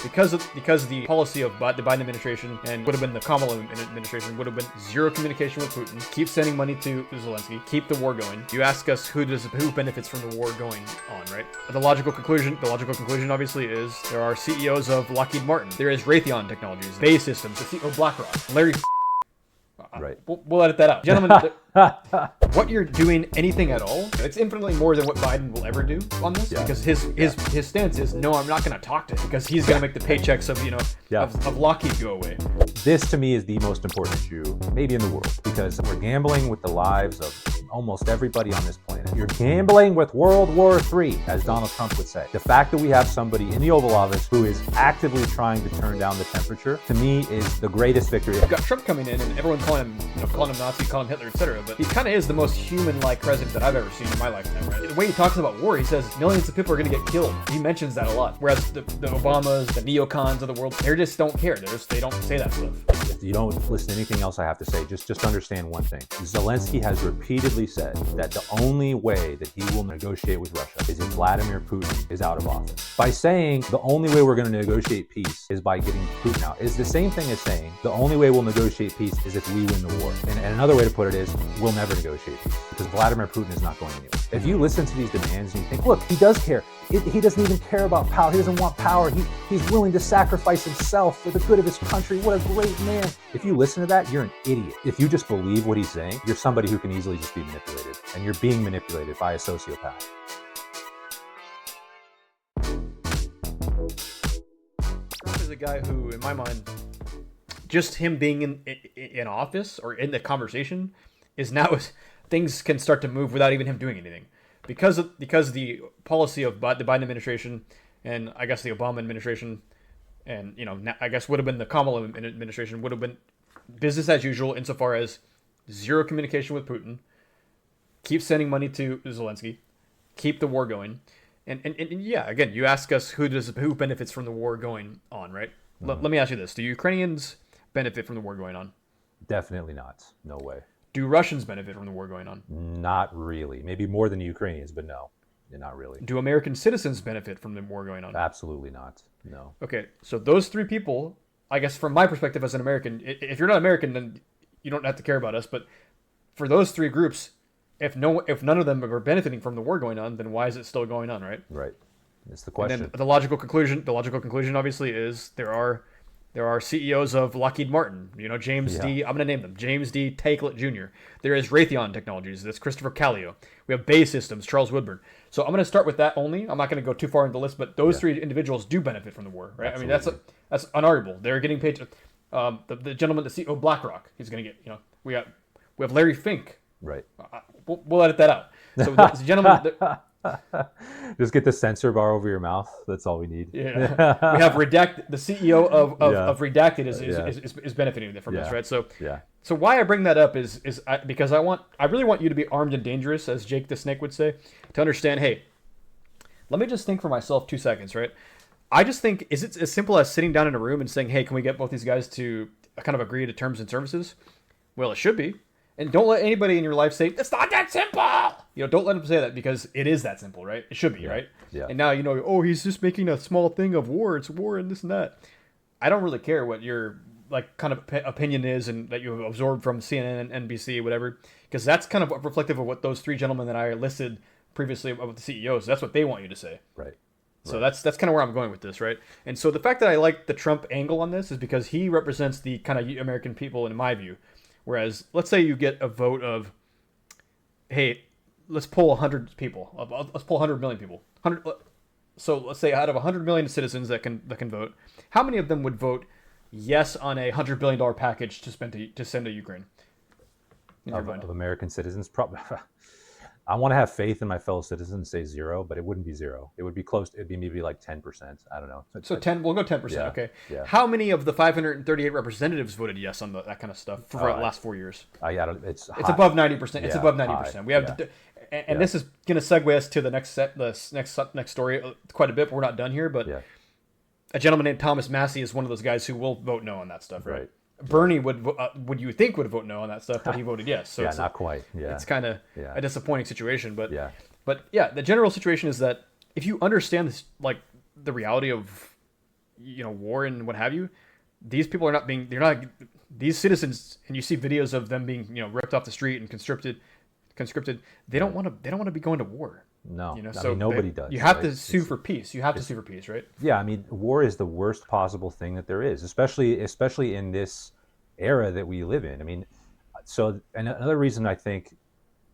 because the policy of the Biden administration and would have been the Kamala administration would have been zero communication with Putin, keep sending money to Zelensky, keep the war going. You ask us who benefits from the war going on, right? The logical conclusion obviously is there are CEOs of Lockheed Martin, there is Raytheon Technologies, Bay Systems, the CEO of BlackRock, Larry. Right. We'll edit that out, gentlemen. What you're doing, anything at all, it's infinitely more than what Biden will ever do on this, because his stance is no, I'm not going to talk to him because he's going to make the paychecks of Lockheed go away. This to me is the most important issue maybe in the world, because we're gambling with the lives of almost everybody on this planet. You're gambling with World War III, as Donald Trump would say. The fact that we have somebody in the Oval Office who is actively trying to turn down the temperature, to me, is the greatest victory. You've got Trump coming in and everyone calling him Nazi, calling him Hitler, etc. But he kind of is the most human-like president that I've ever seen in my lifetime, right? The way he talks about war, he says millions of people are going to get killed. He mentions that a lot. Whereas the Obamas, the neocons of the world, they just don't care. They don't say that stuff. If you don't listen to anything else I have to say, just understand one thing. Zelensky has repeatedly said that the only way that he will negotiate with Russia is if Vladimir Putin is out of office. By saying the only way we're going to negotiate peace is by getting Putin out is the same thing as saying the only way we'll negotiate peace is if we win the war. And another way to put it is we'll never negotiate peace because Vladimir Putin is not going anywhere. If you listen to these demands and you think, look, he does care. He doesn't even care about power. He doesn't want power. He's willing to sacrifice himself for the good of his country. What a great man. If you listen to that, you're an idiot. If you just believe what he's saying, you're somebody who can easily just be manipulated. And you're being manipulated by a sociopath. Trump is a guy who, in my mind, just him being in office or in the conversation is now things can start to move without even him doing anything. Because the policy of the Biden administration and I guess the Obama administration and I guess would have been the Kamala administration would have been business as usual insofar as zero communication with Putin, keep sending money to Zelensky, keep the war going, and yeah, again, you ask us who benefits from the war going on, right? Let me ask you this: do Ukrainians benefit from the war going on? Definitely not. No way. Do Russians benefit from the war going on? Not really. Maybe more than the Ukrainians, but no, not really. Do American citizens benefit from the war going on? Absolutely not. No. Okay, so those three people, I guess from my perspective as an American, if you're not American, then you don't have to care about us. But for those three groups, if none of them are benefiting from the war going on, then why is it still going on, right? Right. That's the question. And then the logical conclusion obviously is there are CEOs of Lockheed Martin, James D. I'm going to name them. James D. Takelet Jr. There is Raytheon Technologies. That's Christopher Callio. We have Bay Systems, Charles Woodburn. So I'm going to start with that only. I'm not going to go too far into the list, but those three individuals do benefit from the war, right? Absolutely. I mean, that's unarguable. They're getting paid. The gentleman, the CEO of BlackRock, he's going to get. We have Larry Fink. Right. We'll edit that out. So the gentleman. Just get the censor bar over your mouth. That's all we need. Yeah, we have Redact. The CEO of Redacted is benefiting from this, right? So So why I bring that up is because I really want you to be armed and dangerous, as Jake the Snake would say, to understand. Hey, let me just think for myself 2 seconds, right? I just think, is it as simple as sitting down in a room and saying, hey, can we get both these guys to kind of agree to terms and services? Well, it should be. And don't let anybody in your life say, it's not that simple. Don't let them say that, because it is that simple, right? It should be, right? Yeah. And now, oh, he's just making a small thing of war. It's war and this and that. I don't really care what your kind of opinion is and that you've absorbed from CNN and NBC, whatever, because that's kind of reflective of what those three gentlemen that I listed previously about the CEOs. That's what they want you to say. Right. So that's kind of where I'm going with this, right? And so the fact that I like the Trump angle on this is because he represents the kind of American people in my view. Whereas, let's say you get a vote of, hey, let's poll 100 people. Let's poll 100 million people. So let's say out of 100 million citizens that can vote, how many of them would vote yes on a $100 billion package to send to Ukraine? Of American citizens, probably. I want to have faith in my fellow citizens and say 0, but it wouldn't be 0. It would be close. It'd be maybe like 10%. I don't know. So 10. We'll go 10%. Yeah, okay. Yeah. How many of the 538 representatives voted yes on that kind of stuff for the last 4 years? It's above 90%. It's Yeah, above 90%. We have, and this is going to segue us to the next story quite a bit. But we're not done here, but a gentleman named Thomas Massey is one of those guys who will vote no on that stuff, right? Bernie would you think would vote no on that stuff, but he voted yes. So it's not quite. Yeah, it's kind of a disappointing situation, but but the general situation is that if you understand this, like the reality of war and what have you, these people are not being they're not these citizens, and you see videos of them being ripped off the street and conscripted. Right. They don't want to be going to war. No, I So mean nobody does, you have right? to sue for peace. You have to sue for peace, right? Yeah, I mean war is the worst possible thing that there is, especially in this era that we live in. I mean, so and another reason I think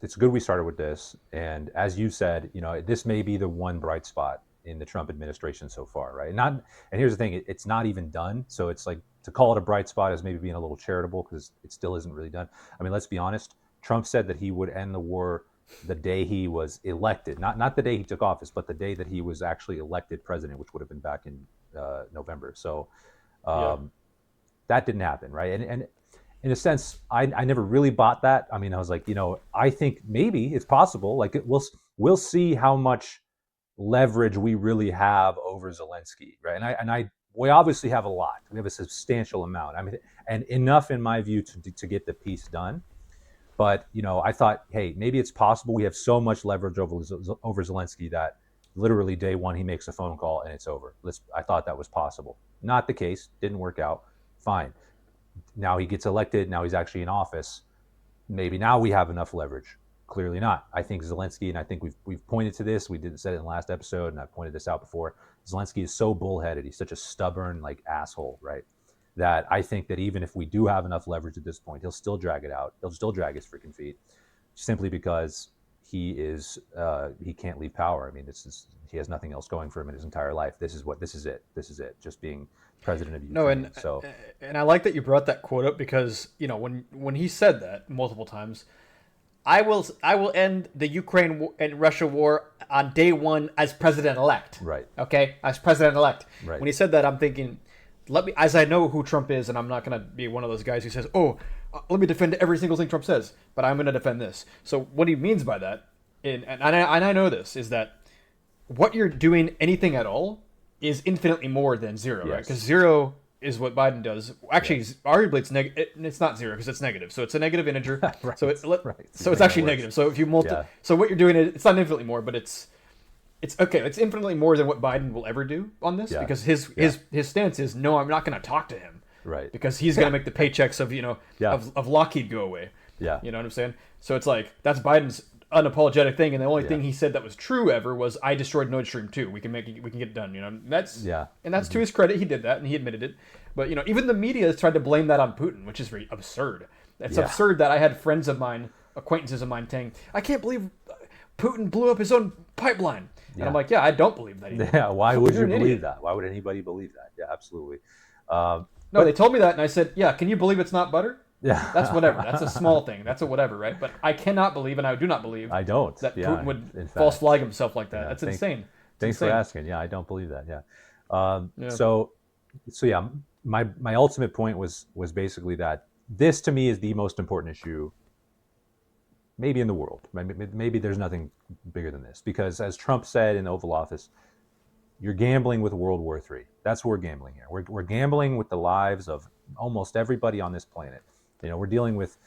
it's good we started with this, and as you said, this may be the one bright spot in the Trump administration so far, right? Not, and here's the thing, it's not even done, so it's like to call it a bright spot is maybe being a little charitable because it still isn't really done. I mean, let's be honest. Trump said that he would end the war the day he was elected, not the day he took office, but the day that he was actually elected president, which would have been back in November. So Yeah. um, that didn't happen, right? And in a sense, I never really bought that. I mean, I was like, I think maybe it's possible. Like we'll see how much leverage we really have over Zelensky, right? And we obviously have a lot. We have a substantial amount. I mean, and enough in my view to get the peace done. But I thought, hey, maybe it's possible we have so much leverage over Zelensky that literally day one he makes a phone call and it's over. I thought that was possible. Not the case. Didn't work out. Fine. Now he gets elected. Now he's actually in office. Maybe now we have enough leverage. Clearly not. I think Zelensky, and I think we've pointed to this. We did said it in the last episode, and I pointed this out before. Zelensky is so bullheaded. He's such a stubborn asshole, right? That I think that even if we do have enough leverage at this point, he'll still drag it out. He'll still drag his freaking feet, simply because he can't leave power. I mean, he has nothing else going for him in his entire life. This is it. This is it. Just being president of No, Ukraine. So and I like that you brought that quote up because when he said that multiple times, I will end the Ukraine and Russia war on day one as president elect. right, Okay, as president elect. right, When he said that, I'm thinking, as I know who Trump is, and I'm not gonna be one of those guys who says, "Oh, let me defend every single thing Trump says," but I'm gonna defend this. So what he means by that, and I know this is that what you're doing, anything at all, is infinitely more than zero, right? yes, Because zero is what Biden does. Actually, yes. arguably, it's not zero because it's negative. So it's a negative integer. Right, So right. so it's Make it actually worse. negative. So if you Yeah. so what you're doing is it's not infinitely more, but it's okay. It's infinitely more than what Biden will ever do on this Yeah. because Yeah. his stance is no, I'm not going to talk to him Right. because he's going to make the paychecks of Yeah. of Lockheed go away. Yeah. You know what I'm saying? So it's like that's Biden's unapologetic thing, and the only Yeah. thing he said that was true ever was I destroyed Nord Stream 2. We can get it done. That's Yeah. and that's to his credit. He did that and he admitted it. But even the media has tried to blame that on Putin, which is very absurd. It's Yeah. absurd that I had friends of mine, acquaintances of mine, saying I can't believe Putin blew up his own pipeline. And Yeah. I'm like, yeah, I don't believe that either. Yeah. Why would you You're an believe idiot. that? Why would anybody believe that? Yeah, absolutely. No, they But told me that, and I said, yeah, can you believe it's not butter? yeah, That's whatever. That's a small thing. That's a whatever, right? But I cannot believe, and I do not believe, I don't. that Yeah, Putin would in fact. false flag himself like that. Yeah, That's insane. It's Thanks for insane. asking. Yeah, I don't believe that. Yeah. Yeah. So yeah, my ultimate point was basically that this to me is the most important issue, maybe in the world. Maybe there's nothing bigger than this because, as Trump said in the Oval Office, you're gambling with World War III. That's what we're gambling here. We're gambling with the lives of almost everybody on this planet. We're dealing with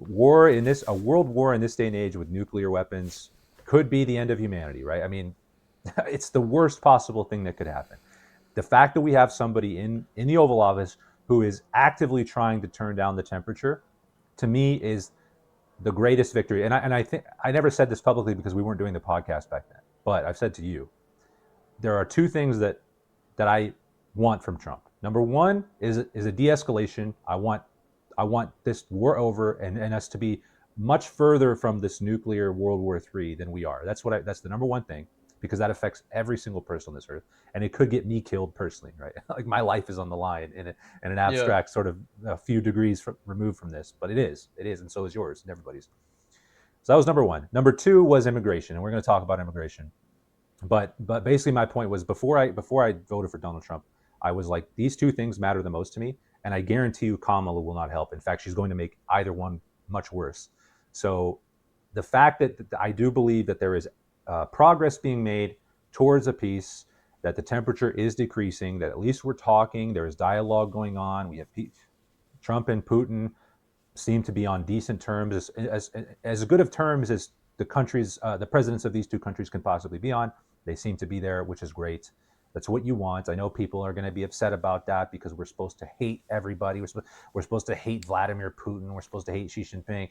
a world war in this day and age with nuclear weapons could be the end of humanity, right? I mean, it's the worst possible thing that could happen. The fact that we have somebody in the Oval Office who is actively trying to turn down the temperature, to me, is the greatest victory. And I think I never said this publicly because we weren't doing the podcast back then, but I've said to you, there are two things that I want from Trump. Number one is a de-escalation. I want this war over and us to be much further from this nuclear World War III than we are. That's the number one thing, because that affects every single person on this earth, and it could get me killed personally, right? Like my life is on the line in an abstract sort of a few degrees removed from this, but it is, and so is yours and everybody's. So that was number one. Number two was immigration, and we're going to talk about immigration. But basically, my point was before I voted for Donald Trump, I was like, these two things matter the most to me, and I guarantee you Kamala will not help. In fact, she's going to make either one much worse. So the fact that I do believe that there is progress being made towards a peace, that the temperature is decreasing, that at least we're talking, there is dialogue going on. We have Trump and Putin seem to be on decent terms, as good of terms as the presidents of these two countries can possibly be on. They seem to be there, which is great. That's what you want. I know people are going to be upset about that because we're supposed to hate everybody. We're supposed to hate Vladimir Putin. We're supposed to hate Xi Jinping.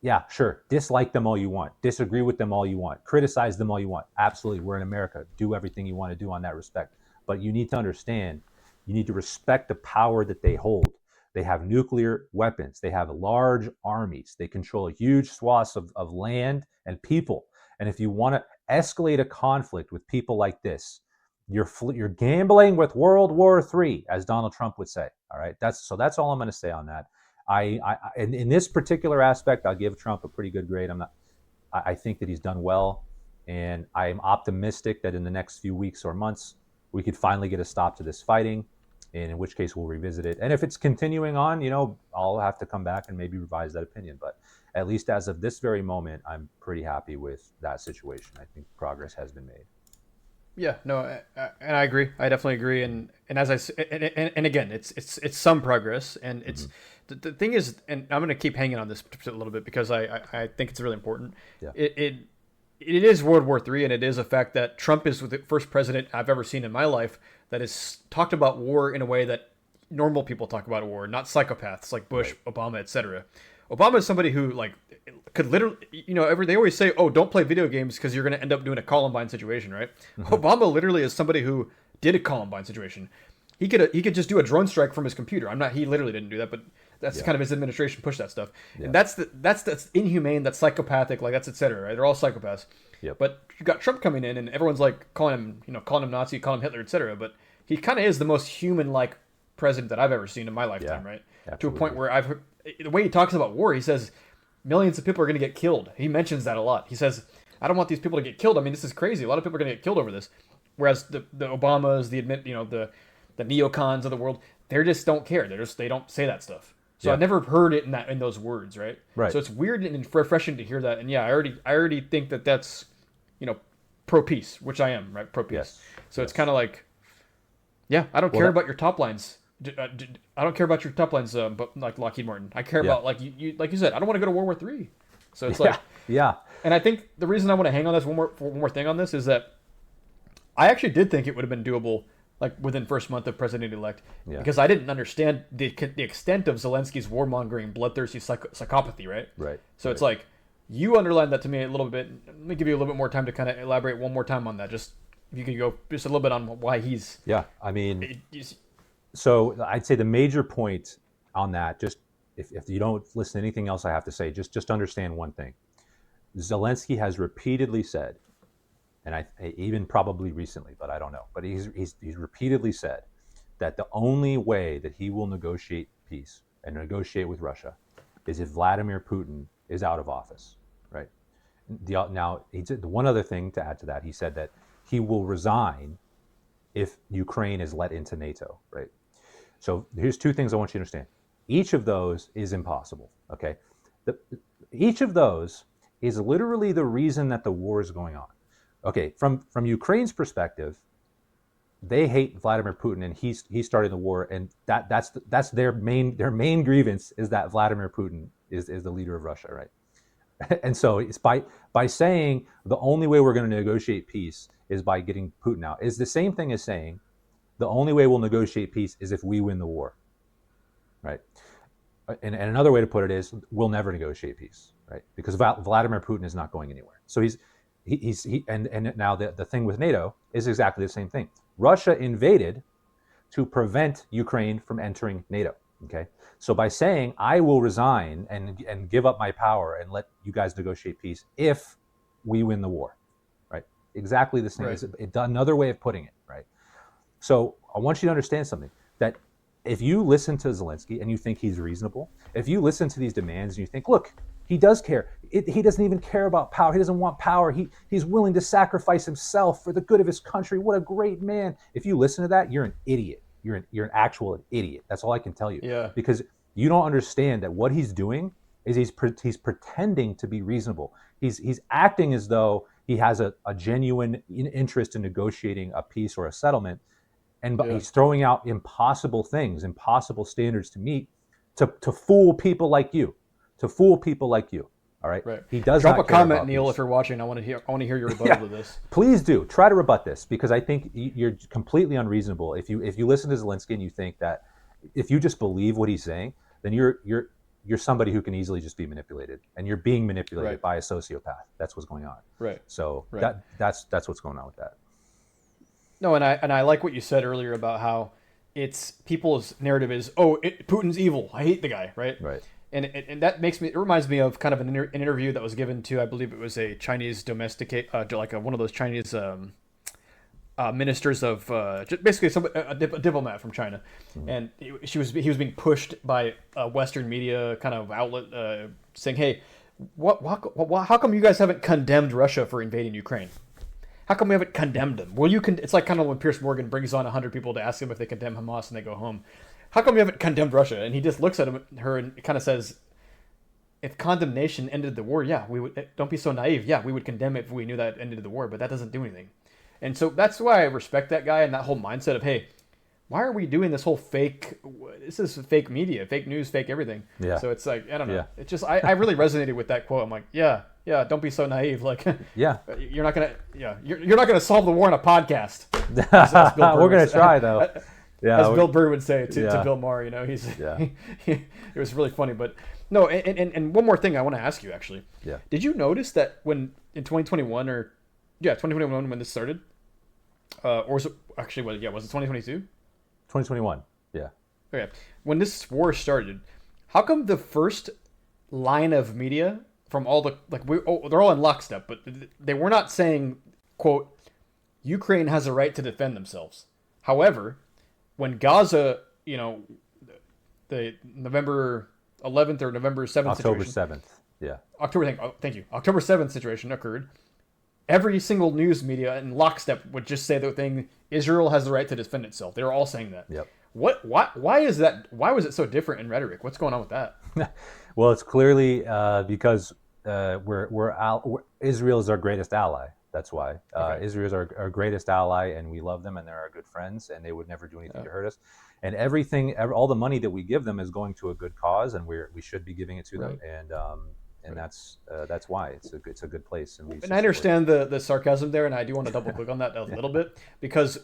Yeah, sure. Dislike them all you want. Disagree with them all you want. Criticize them all you want. Absolutely. We're in America. Do everything you want to do on that respect. But you need to understand, you need to respect the power that they hold. They have nuclear weapons. They have large armies. They control huge swaths of land and people. And if you want to escalate a conflict with people like this, you're gambling with World War III, as Donald Trump would say. All right. That's all I'm going to say on that. In this particular aspect, I'll give Trump a pretty good grade. I think that he's done well, and I'm optimistic that in the next few weeks or months we could finally get a stop to this fighting, and in which case we'll revisit it. And if it's continuing on, I'll have to come back and maybe revise that opinion. But at least as of this very moment, I'm pretty happy with that situation. I think progress has been made. Yeah, no, and I agree. I definitely agree. And as and again, it's some progress, and it's the thing is, and I'm going to keep hanging on this a little bit because I think it's really important. Yeah. It is World War III, and it is a fact that Trump is the first president I've ever seen in my life that has talked about war in a way that normal people talk about war, not psychopaths like Bush, Obama, etc. Obama is somebody who could literally, they always say, oh, don't play video games because you're going to end up doing a Columbine situation, right? Obama literally is somebody who did a Columbine situation. He could just do a drone strike from his computer. He literally didn't do that, but that's kind of his administration pushed that stuff. Yeah. And that's inhumane, that's psychopathic, that's etc. Right? They're all psychopaths. Yep. But you got Trump coming in and everyone's calling him Nazi, calling him Hitler, etc. But he kind of is the most human-like president that I've ever seen in my lifetime, right? Absolutely. To a point where the way he talks about war, he says millions of people are going to get killed. He mentions that a lot. He says, I don't want these people to get killed. This is crazy. A lot of people are going to get killed over this. Whereas the Obamas, the neocons of the world, they just don't care. They don't say that stuff. So I've never heard it in those words, right? Right. So it's weird and refreshing to hear that. And I already think that that's, pro peace, which I am, right? Pro peace. Yes. So it's kind of I don't care about your top lines. I don't care about your top lines, but like Lockheed Martin, I care about like you said. I don't want to go to World War III. So it's And I think the reason I want to hang on this one more thing on this is that I actually did think it would have been doable within first month of president-elect because I didn't understand the extent of Zelensky's warmongering, bloodthirsty psychopathy, right? Right. So it's you underlined that to me a little bit. Let me give you a little bit more time to kind of elaborate one more time on that. Just if you could go just a little bit on why he's So I'd say the major point on that, just if you don't listen to anything else I have to say, just understand one thing. Zelensky has repeatedly said, and I even probably recently, but I don't know, but he's repeatedly said that the only way that he will negotiate peace and negotiate with Russia is if Vladimir Putin is out of office, right? Now, he did one other thing to add to that. He said that he will resign if Ukraine is let into NATO, right? So here's two things I want you to understand. Each of those is impossible, okay? Each of those is literally the reason that the war is going on. Okay, from Ukraine's perspective, they hate Vladimir Putin and he started the war, and that's their main grievance is that Vladimir Putin is the leader of Russia, right? And so it's by saying the only way we're going to negotiate peace is by getting Putin out is the same thing as saying the only way we'll negotiate peace is if we win the war, right? And another way to put it is we'll never negotiate peace, right? Because Vladimir Putin is not going anywhere. So and now the thing with NATO is exactly the same thing. Russia invaded to prevent Ukraine from entering NATO. Okay, so by saying I will resign and give up my power and let you guys negotiate peace if we win the war, right? Exactly the same. Right. It's another way of putting it, right? So I want you to understand something, that if you listen to Zelensky and you think he's reasonable, if you listen to these demands and you think, look, he does care. He doesn't even care about power. He doesn't want power. He's willing to sacrifice himself for the good of his country. What a great man. If you listen to that, you're an idiot. You're an actual idiot. That's all I can tell you. Yeah. Because you don't understand that what he's doing is he's pretending to be reasonable. He's acting as though he has a genuine interest in negotiating a peace or a settlement, but he's throwing out impossible things, impossible standards to meet, to fool people like you, All All right. Right. He does Drop not a care comment, about Neil, peace. if you're watching. I want to hear your rebuttal to this. Please do try to rebut this, because I think you're completely unreasonable if you listen to Zelensky and you think that if you just believe what he's saying, then you're somebody who can easily just be manipulated, and you're being manipulated Right. by a sociopath. That's what's going on. Right. So Right. that's what's going on with that. No, and I like what you said earlier about how it's people's narrative is, oh, Putin's evil. I hate the guy, right? Right. And that it reminds me of kind of an interview that was given to, I believe it was a Chinese one of those Chinese ministers of basically a diplomat from China, and he was being pushed by a Western media kind of outlet saying, hey, how come you guys haven't condemned Russia for invading Ukraine? How come we haven't condemned them? Well, it's like kind of when Piers Morgan brings on 100 people to ask him if they condemn Hamas and they go home. How come you haven't condemned Russia? And he just looks at her and kind of says, if condemnation ended the war, yeah, we would. Don't be so naive. Yeah, we would condemn it if we knew that ended the war, but that doesn't do anything. And so that's why I respect that guy and that whole mindset of, hey, why are we doing this whole this is fake media, fake news, fake everything. Yeah. So it's like, I don't know. Yeah. It's just, I really resonated with that quote. I'm like, yeah, don't be so naive. Like, Yeah. you're not going to solve the war on a podcast. We're gonna try though. Yeah. As Bill Burr would say to Yeah. Bill Maher, he's Yeah. it was really funny. But no, and one more thing I want to ask you, actually. Yeah. Did you notice that when in 2021 when this started, or was it actually was it 2022? 2021. Yeah. Okay, when this war started, how come the first line of media from all the they're all in lockstep, but they were not saying, quote, Ukraine has a right to defend themselves. However, when Gaza, the November 11th or November 7th October situation, 7th. Yeah. Thank you. October 7th situation occurred. Every single news media in lockstep would just say the thing, Israel has the right to defend itself. They were all saying that. Yep. Why is that? Why was it so different in rhetoric? What's going on with that? Well, it's clearly because Israel is our greatest ally. That's why. Okay. Israel is our greatest ally, and we love them, and they're our good friends, and they would never do anything to hurt us. And all the money that we give them is going to a good cause, and we should be giving it to them. And that's why it's a good place. And I understand the sarcasm there, and I do want to double click on that a little bit, because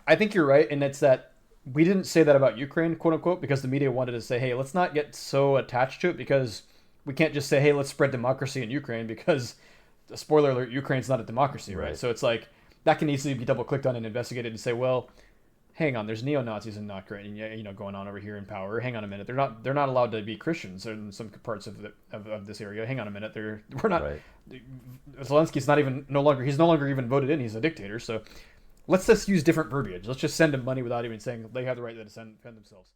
I think you're right, and it's that we didn't say that about Ukraine, quote unquote, because the media wanted to say, hey, let's not get so attached to it, because we can't just say, hey, let's spread democracy in Ukraine, because, spoiler alert, Ukraine's not a democracy, right? So it's like, that can easily be double clicked on and investigated and say, well, hang on, there's neo-Nazis in Ukraine, going on over here in power. Hang on a minute, they're not allowed to be Christians in some parts of this area. Hang on a minute, we're not. Right. Zelensky's no longer even voted in. He's a dictator. So let's just use different verbiage. Let's just send him money without even saying they have the right to defend themselves.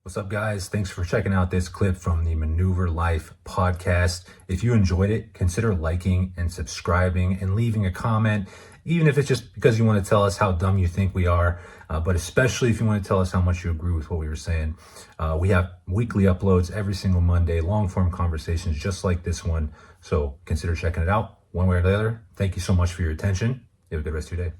What's up, guys? Thanks for checking out this clip from the Maneuver Life podcast. If you enjoyed it, consider liking and subscribing and leaving a comment, even if it's just because you want to tell us how dumb you think we are, but especially if you want to tell us how much you agree with what we were saying. We have weekly uploads every single Monday, long-form conversations just like this one. So consider checking it out one way or the other. Thank you so much for your attention. You have a good rest of your day.